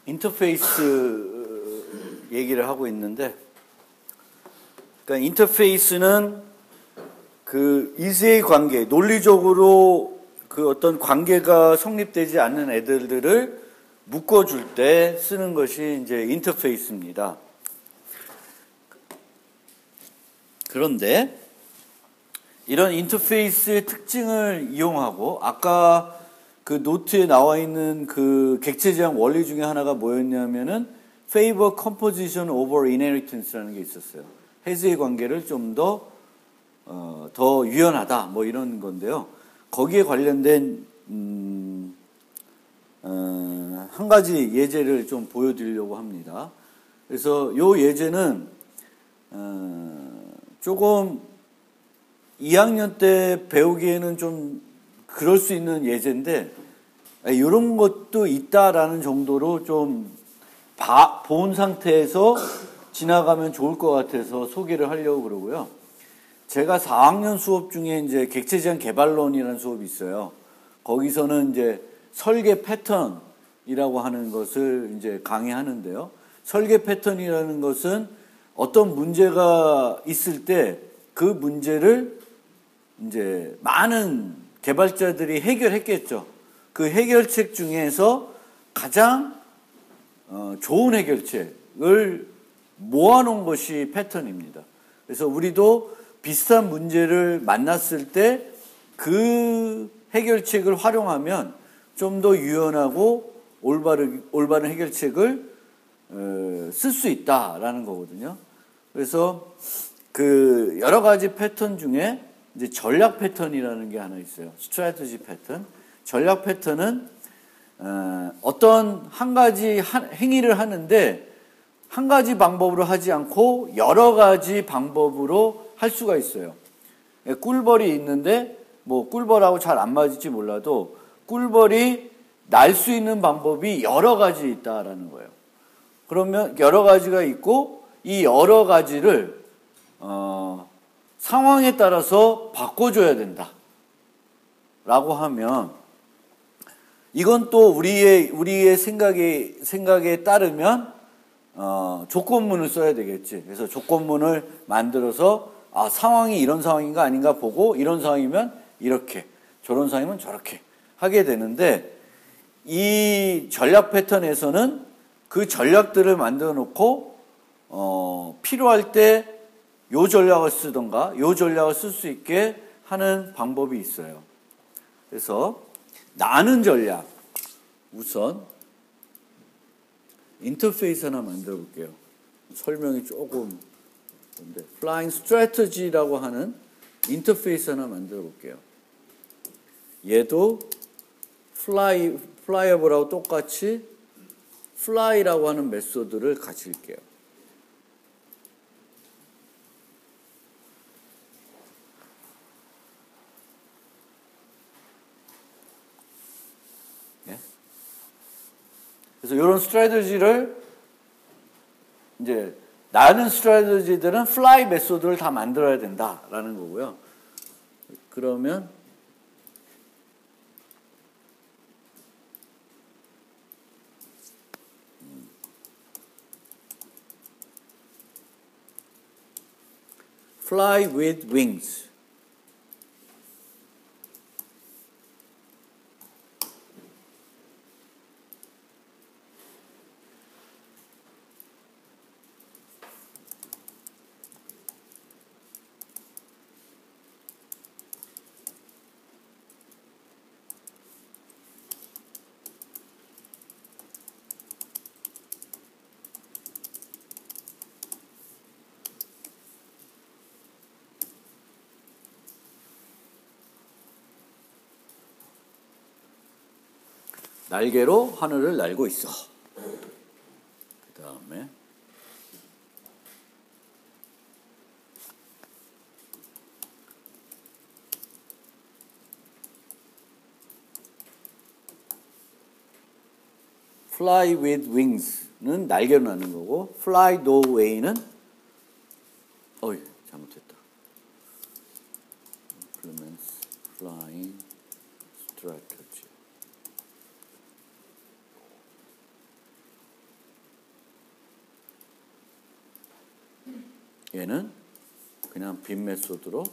인터페이스 얘기를 하고 있는데, 그러니까 인터페이스는 그 이세의 관계, 논리적으로 그 어떤 관계가 성립되지 않는 애들을 묶어줄 때 쓰는 것이 이제 인터페이스입니다. 그런데 이런 인터페이스의 특징을 이용하고, 아까 그 노트에 나와 있는 그 객체지향 원리 중에 하나가 뭐였냐면은 favor composition over inheritance라는 게 있었어요. 해수의 관계를 좀 더 유연하다, 뭐 이런 건데요. 거기에 관련된 한 가지 예제를 좀 보여드리려고 합니다. 그래서 요 예제는 조금 2학년 때 배우기에는 좀 그럴 수 있는 예제인데, 이런 것도 있다라는 정도로 좀 본 상태에서 지나가면 좋을 것 같아서 소개를 하려고 그러고요. 제가 4학년 수업 중에 이제 객체지향 개발론이라는 수업이 있어요. 거기서는 이제 설계 패턴이라고 하는 것을 이제 강의하는데요. 설계 패턴이라는 것은 어떤 문제가 있을 때 그 문제를 이제 많은 개발자들이 해결했겠죠. 그 해결책 중에서 가장 좋은 해결책을 모아놓은 것이 패턴입니다. 그래서 우리도 비슷한 문제를 만났을 때 그 해결책을 활용하면 좀 더 유연하고 올바른 해결책을 쓸 수 있다라는 거거든요. 그래서 그 여러 가지 패턴 중에 이제 전략 패턴이라는 게 하나 있어요. 스트래티지 패턴. 전략 패턴은 어떤 한 가지 행위를 하는데 한 가지 방법으로 하지 않고 여러 가지 방법으로 할 수가 있어요. 꿀벌이 있는데 뭐 꿀벌하고 잘 안 맞을지 몰라도 꿀벌이 날 수 있는 방법이 여러 가지 있다라는 거예요. 그러면 여러 가지가 있고 이 여러 가지를 상황에 따라서 바꿔줘야 된다 라고 하면, 이건 또 우리의 생각에 따르면 조건문을 써야 되겠지. 그래서 조건문을 만들어서 상황이 이런 상황인가 아닌가 보고, 이런 상황이면 이렇게, 저런 상황이면 저렇게 하게 되는데, 이 전략 패턴에서는 그 전략들을 만들어 놓고 필요할 때 요 전략을 쓰던가 요 전략을 쓸 수 있게 하는 방법이 있어요. 그래서 나는 전략, 우선 인터페이스 하나 만들어 볼게요. 설명이 조금 그런데 Flying Strategy라고 하는 인터페이스 하나 만들어 볼게요. 얘도 Flyable하고 똑같이 Fly라고 하는 메소드를 가질게요. 그래서 이런 스트래티지를 이제 나는 스트래티지들은 플라이 메소드를 다 만들어야 된다라는 거고요. 그러면 fly with wings. 날개로 하늘을 날고 있어. 그 다음에 fly with wings는 날개로 나는 거고, fly no way는 잘못했다. implements flying strategy. 얘는 그냥 빈 메소드로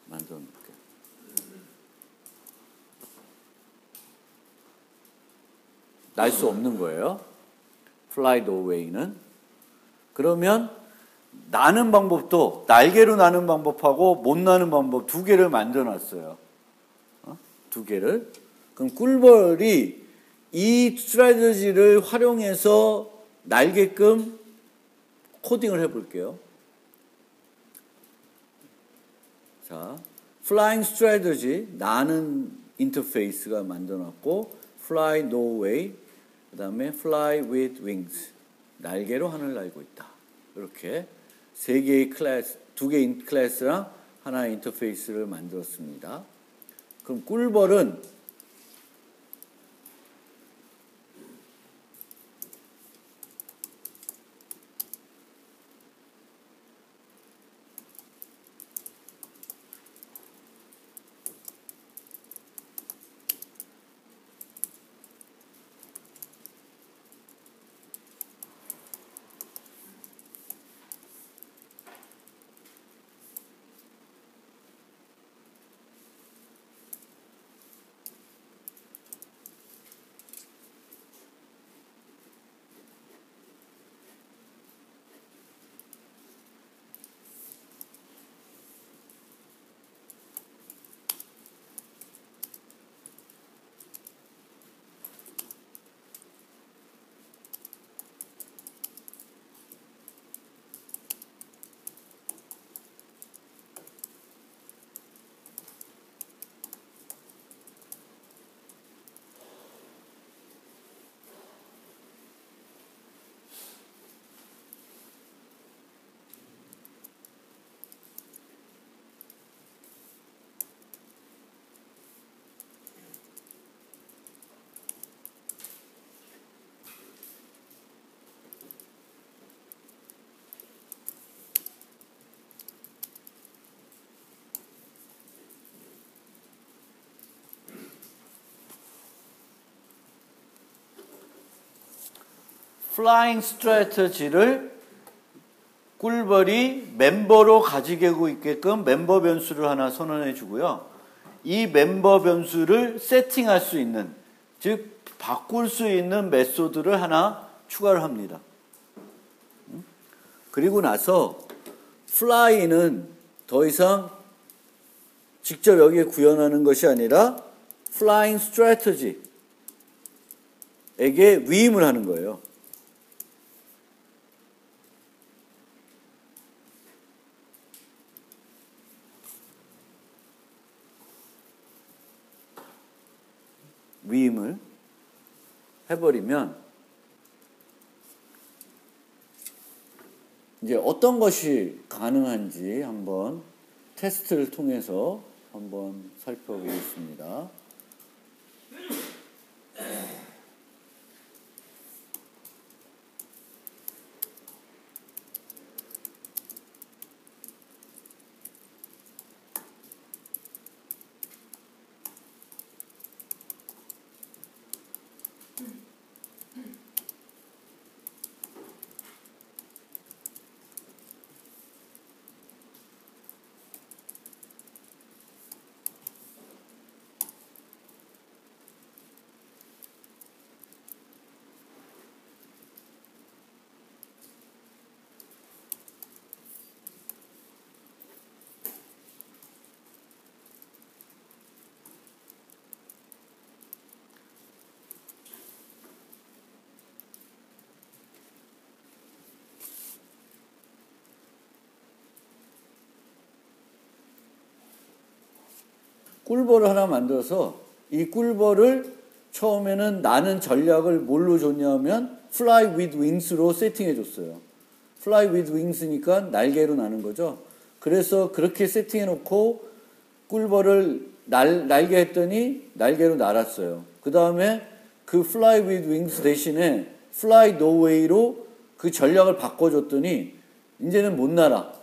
만들어 놓을게요. 날 수 없는 거예요. fly no way는. 그러면 나는 방법도 날개로 나는 방법하고 못 나는 방법 두 개를 만들어 놨어요. 두 개를. 그럼 꿀벌이 이 스트래티지를 활용해서 날게끔 코딩을 해볼게요. 자, flying strategy, 나는 인터페이스가 만들어놨고, fly no way, 그 다음에 fly with wings, 날개로 하늘을 날고 있다. 이렇게 세 개의 클래스, 두 개의 클래스랑 하나의 인터페이스를 만들었습니다. 그럼 꿀벌은 플라잉 스트래티지를 꿀벌이 멤버로 가지고 있게끔 멤버 변수를 하나 선언해 주고요. 이 멤버 변수를 세팅할 수 있는, 즉 바꿀 수 있는 메소드를 하나 추가를 합니다. 그리고 나서 fly는 더 이상 직접 여기에 구현하는 것이 아니라 flying strategy에게 위임을 하는 거예요. 위임을 해버리면 이제 어떤 것이 가능한지 한번 테스트를 통해서 한번 살펴보겠습니다. 꿀벌을 하나 만들어서 이 꿀벌을 처음에는 나는 전략을 뭘로 줬냐면 fly with wings로 세팅해 줬어요. fly with wings니까 날개로 나는 거죠. 그래서 그렇게 세팅해 놓고 꿀벌을 날게 했더니 날개로 날았어요. 그 다음에 그 fly with wings 대신에 fly no way로 그 전략을 바꿔줬더니 이제는 못 날아.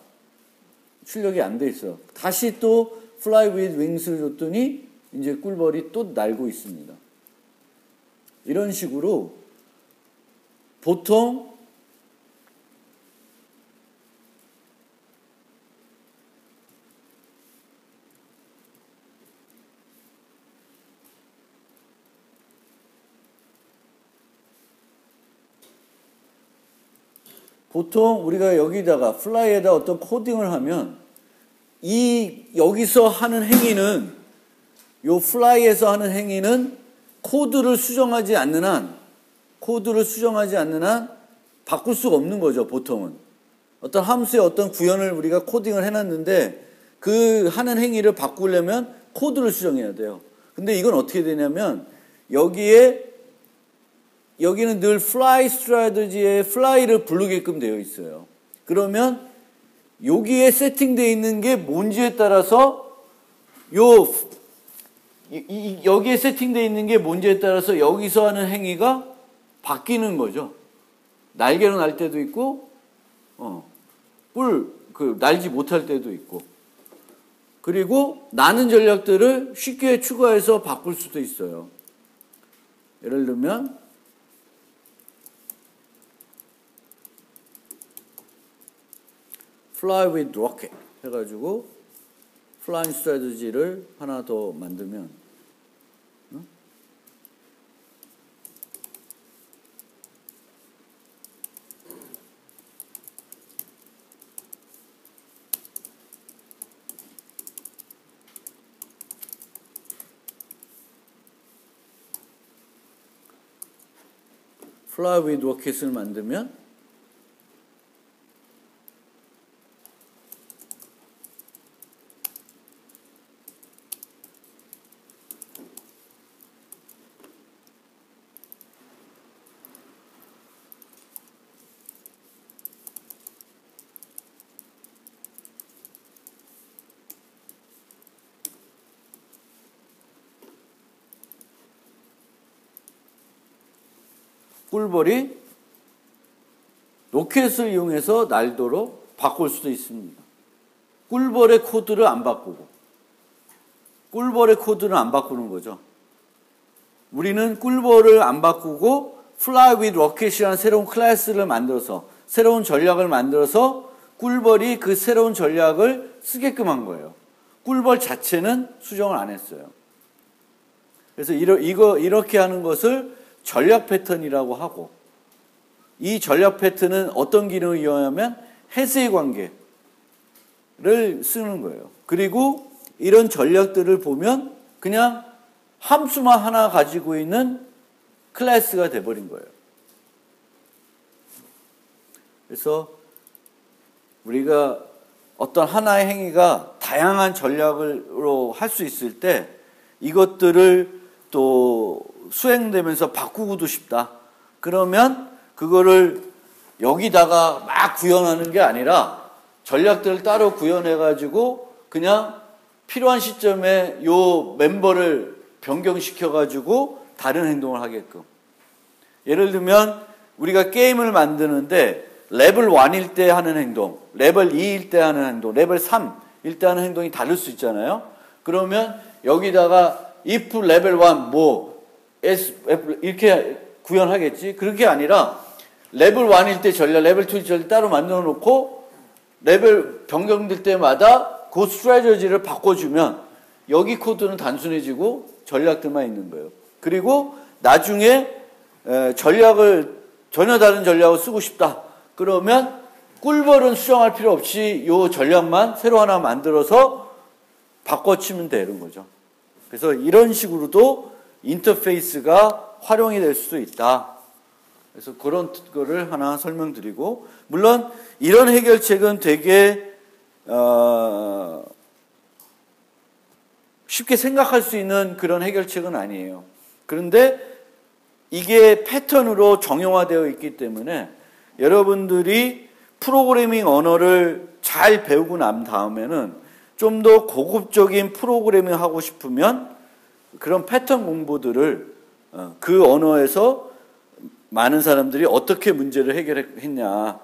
출력이 안 돼 있어. 다시 또 fly with wings를 줬더니 이제 꿀벌이 또 날고 있습니다. 이런 식으로 보통 보통 우리가 여기다가 플라이에다 어떤 코딩을 하면 여기서 하는 행위는 요 플라이에서 하는 행위는 코드를 수정하지 않는 한 바꿀 수가 없는 거죠, 보통은. 어떤 함수의 어떤 구현을 우리가 코딩을 해놨는데 그 하는 행위를 바꾸려면 코드를 수정해야 돼요. 근데 이건 어떻게 되냐면 여기는 늘 fly strategy에 fly를 부르게끔 되어 있어요. 그러면 여기에 세팅되어 있는 게 뭔지에 따라서 여기에 세팅되어 있는 게 뭔지에 따라서 여기서 하는 행위가 바뀌는 거죠. 날개로 날 때도 있고, 날지 못할 때도 있고. 그리고 나는 전략들을 쉽게 추가해서 바꿀 수도 있어요. 예를 들면, fly with rocket 해가지고, flying strategy를 하나 더 만들면, fly with rocket을 만들면 꿀벌이 로켓을 이용해서 날도록 바꿀 수도 있습니다. 꿀벌의 코드를 안 바꾸고, 꿀벌의 코드는 안 바꾸는 거죠. 우리는 꿀벌을 안 바꾸고 fly with rocket이라는 새로운 클래스를 만들어서, 새로운 전략을 만들어서 꿀벌이 그 새로운 전략을 쓰게끔 한 거예요. 꿀벌 자체는 수정을 안 했어요. 그래서 이렇게 하는 것을 전략 패턴이라고 하고, 이 전략 패턴은 어떤 기능을 이용하면 해수의 관계를 쓰는 거예요. 그리고 이런 전략들을 보면 그냥 함수만 하나 가지고 있는 클래스가 돼버린 거예요. 그래서 우리가 어떤 하나의 행위가 다양한 전략으로 할 수 있을 때 이것들을 또 수행되면서 바꾸고도 싶다. 그러면 그거를 여기다가 막 구현하는 게 아니라 전략들을 따로 구현해가지고 그냥 필요한 시점에 요 멤버를 변경시켜가지고 다른 행동을 하게끔. 예를 들면 우리가 게임을 만드는데 레벨 1일 때 하는 행동, 레벨 2일 때 하는 행동, 레벨 3일 때 하는 행동이 다를 수 있잖아요. 그러면 여기다가 if 레벨 1 이렇게 구현하겠지. 그렇게 아니라 레벨 1일 때 전략, 레벨 2일 때 전략 따로 만들어 놓고 레벨 변경될 때마다 그 스트래티지를 바꿔주면 여기 코드는 단순해지고 전략들만 있는 거예요. 그리고 나중에 전혀 다른 전략을 쓰고 싶다. 그러면 꿀벌은 수정할 필요 없이 이 전략만 새로 하나 만들어서 바꿔치면 되는 거죠. 그래서 이런 식으로도 인터페이스가 활용이 될 수도 있다. 그래서 그런 거를 하나 설명드리고, 물론 이런 해결책은 되게 쉽게 생각할 수 있는 그런 해결책은 아니에요. 그런데 이게 패턴으로 정형화되어 있기 때문에 여러분들이 프로그래밍 언어를 잘 배우고 난 다음에는 좀 더 고급적인 프로그래밍 하고 싶으면 그런 패턴 공부들을 그 언어에서 많은 사람들이 어떻게 문제를 해결했냐,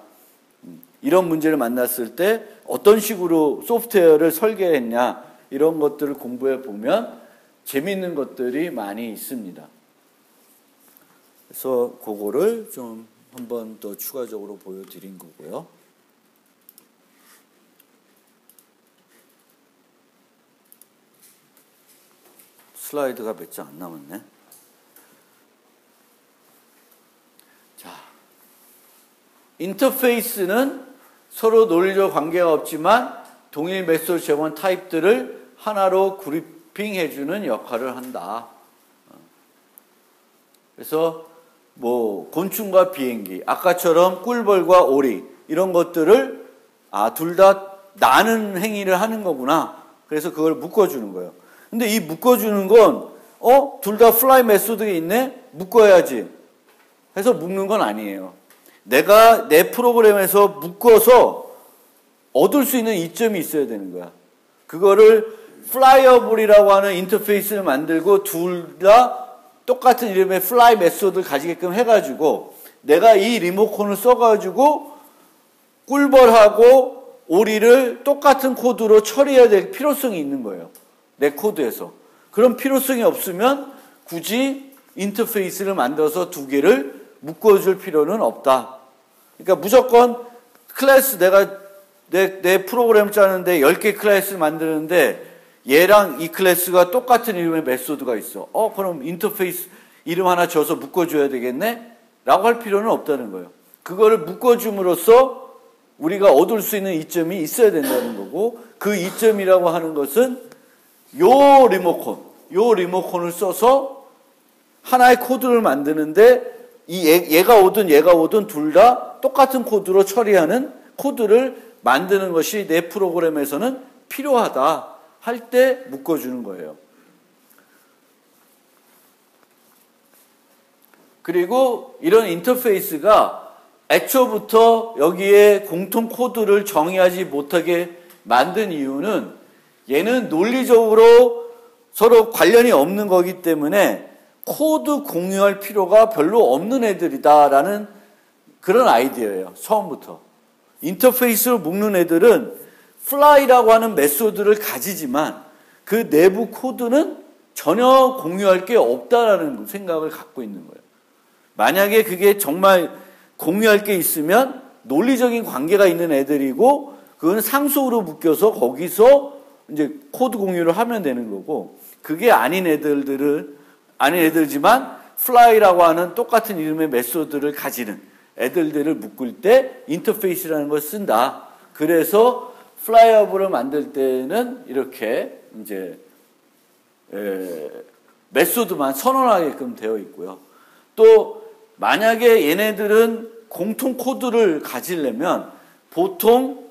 이런 문제를 만났을 때 어떤 식으로 소프트웨어를 설계했냐, 이런 것들을 공부해 보면 재미있는 것들이 많이 있습니다. 그래서 그거를 좀 한 번 더 추가적으로 보여드린 거고요. 슬라이드가 몇 장 안 남았네. 자, 인터페이스는 서로 논리적 관계가 없지만 동일 메소드 제공한 타입들을 하나로 그룹핑해주는 역할을 한다. 그래서 뭐 곤충과 비행기, 아까처럼 꿀벌과 오리 이런 것들을 둘 다 나는 행위를 하는 거구나. 그래서 그걸 묶어주는 거예요. 근데 이 묶어주는 건 둘 다 fly 메소드가 있네? 묶어야지 해서 묶는 건 아니에요. 내가 내 프로그램에서 묶어서 얻을 수 있는 이점이 있어야 되는 거야. 그거를 flyable이라고 하는 인터페이스를 만들고 둘 다 똑같은 이름의 fly 메소드를 가지게끔 해가지고 내가 이 리모컨을 써가지고 꿀벌하고 오리를 똑같은 코드로 처리해야 될 필요성이 있는 거예요. 내 코드에서. 그런 필요성이 없으면 굳이 인터페이스를 만들어서 두 개를 묶어줄 필요는 없다. 그러니까 무조건 클래스 내가 내 프로그램 짜는데 10개 클래스를 만드는데 얘랑 이 클래스가 똑같은 이름의 메소드가 있어. 그럼 인터페이스 이름 하나 줘서 묶어줘야 되겠네? 라고 할 필요는 없다는 거예요. 그거를 묶어줌으로써 우리가 얻을 수 있는 이점이 있어야 된다는 거고 그 이점이라고 하는 것은 요 리모컨을 써서 하나의 코드를 만드는데 얘가 오든 둘 다 똑같은 코드로 처리하는 코드를 만드는 것이 내 프로그램에서는 필요하다 할 때 묶어주는 거예요. 그리고 이런 인터페이스가 애초부터 여기에 공통 코드를 정의하지 못하게 만든 이유는 얘는 논리적으로 서로 관련이 없는 거기 때문에 코드 공유할 필요가 별로 없는 애들이다라는 그런 아이디어예요. 처음부터. 인터페이스로 묶는 애들은 fly라고 하는 메소드를 가지지만 그 내부 코드는 전혀 공유할 게 없다라는 생각을 갖고 있는 거예요. 만약에 그게 정말 공유할 게 있으면 논리적인 관계가 있는 애들이고 그건 상속으로 묶여서 거기서 이제 코드 공유를 하면 되는 거고 그게 아닌 애들이지만 fly라고 하는 똑같은 이름의 메소드를 가지는 애들을 묶을 때 인터페이스라는 걸 쓴다. 그래서 flyable을 만들 때는 이렇게 이제 메소드만 선언하게끔 되어 있고요. 또 만약에 얘네들은 공통 코드를 가지려면 보통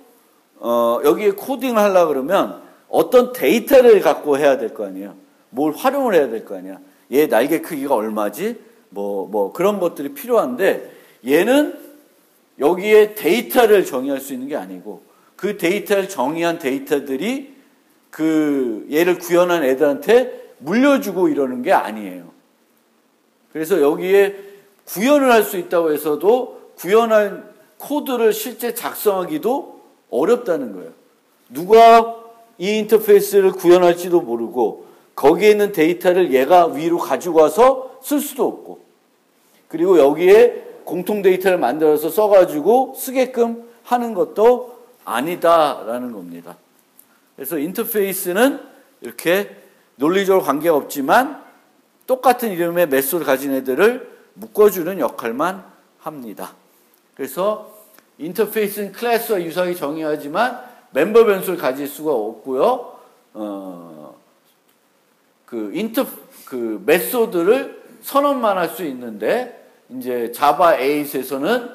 여기에 코딩을 하려고 그러면 어떤 데이터를 갖고 해야 될 거 아니에요. 뭘 활용을 해야 될 거 아니야. 얘 날개 크기가 얼마지? 뭐 그런 것들이 필요한데 얘는 여기에 데이터를 정의할 수 있는 게 아니고 그 데이터를 정의한 데이터들이 그 얘를 구현한 애들한테 물려주고 이러는 게 아니에요. 그래서 여기에 구현을 할 수 있다고 해서도 구현할 코드를 실제 작성하기도 어렵다는 거예요. 누가 이 인터페이스를 구현할지도 모르고 거기에 있는 데이터를 얘가 위로 가지고 와서 쓸 수도 없고 그리고 여기에 공통 데이터를 만들어서 써가지고 쓰게끔 하는 것도 아니다라는 겁니다. 그래서 인터페이스는 이렇게 논리적으로 관계가 없지만 똑같은 이름의 메소드를 가진 애들을 묶어주는 역할만 합니다. 그래서 인터페이스는 클래스와 유사하게 정의하지만 멤버 변수를 가질 수가 없고요. 그 메소드를 선언만 할 수 있는데 이제 자바 8에서는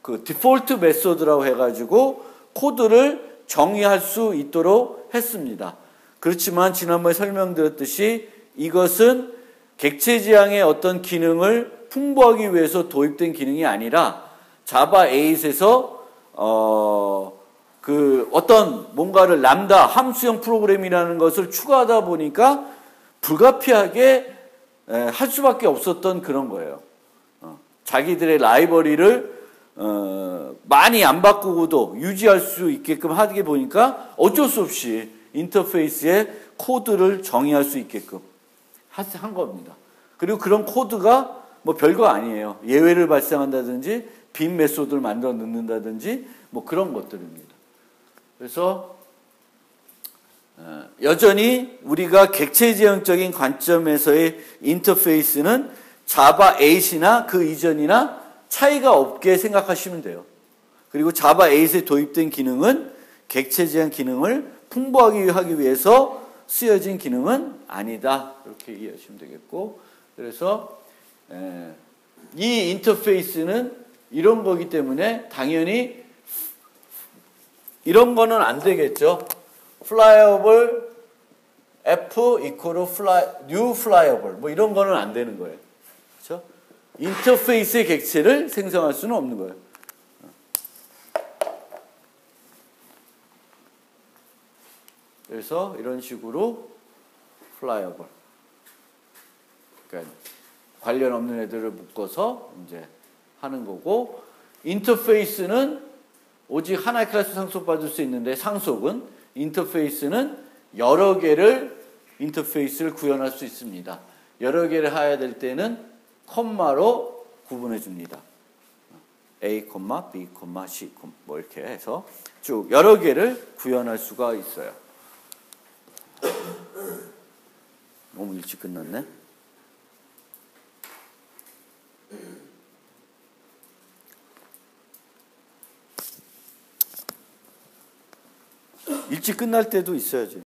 그 디폴트 메소드라고 해가지고 코드를 정의할 수 있도록 했습니다. 그렇지만 지난번에 설명드렸듯이 이것은 객체 지향의 어떤 기능을 풍부하기 위해서 도입된 기능이 아니라 자바 8에서 그 어떤 뭔가를 람다 함수형 프로그램이라는 것을 추가하다 보니까 불가피하게 할 수밖에 없었던 그런 거예요. 자기들의 라이브러리를 많이 안 바꾸고도 유지할 수 있게끔 하게 보니까 어쩔 수 없이 인터페이스에 코드를 정의할 수 있게끔 한 겁니다. 그리고 그런 코드가 뭐 별거 아니에요. 예외를 발생한다든지 빈 메소드를 만들어 넣는다든지 뭐 그런 것들입니다. 그래서 여전히 우리가 객체 지향적인 관점에서의 인터페이스는 자바 8이나 그 이전이나 차이가 없게 생각하시면 돼요. 그리고 자바 8에 도입된 기능은 객체 제한 기능을 풍부하게 하기 위해서 쓰여진 기능은 아니다. 이렇게 이해하시면 되겠고, 그래서 이 인터페이스는 이런 거기 때문에 당연히 이런 거는 안 되겠죠. flyable F 이퀄 new flyable 뭐 이런 거는 안 되는 거예요. 그렇죠? 인터페이스의 객체를 생성할 수는 없는 거예요. 그래서 이런 식으로 flyable, 그러니까 관련 없는 애들을 묶어서 이제 하는 거고, 인터페이스는 오직 하나의 클래스 상속받을 수 있는데, 상속은 인터페이스는 여러 개를 인터페이스를 구현할 수 있습니다. 여러 개를 해야 될 때는 콤마로 구분해 줍니다. A, B, C, 뭐 이렇게 해서 쭉 여러 개를 구현할 수가 있어요. 너무 일찍 끝났네. 일찍 끝날 때도 있어야지.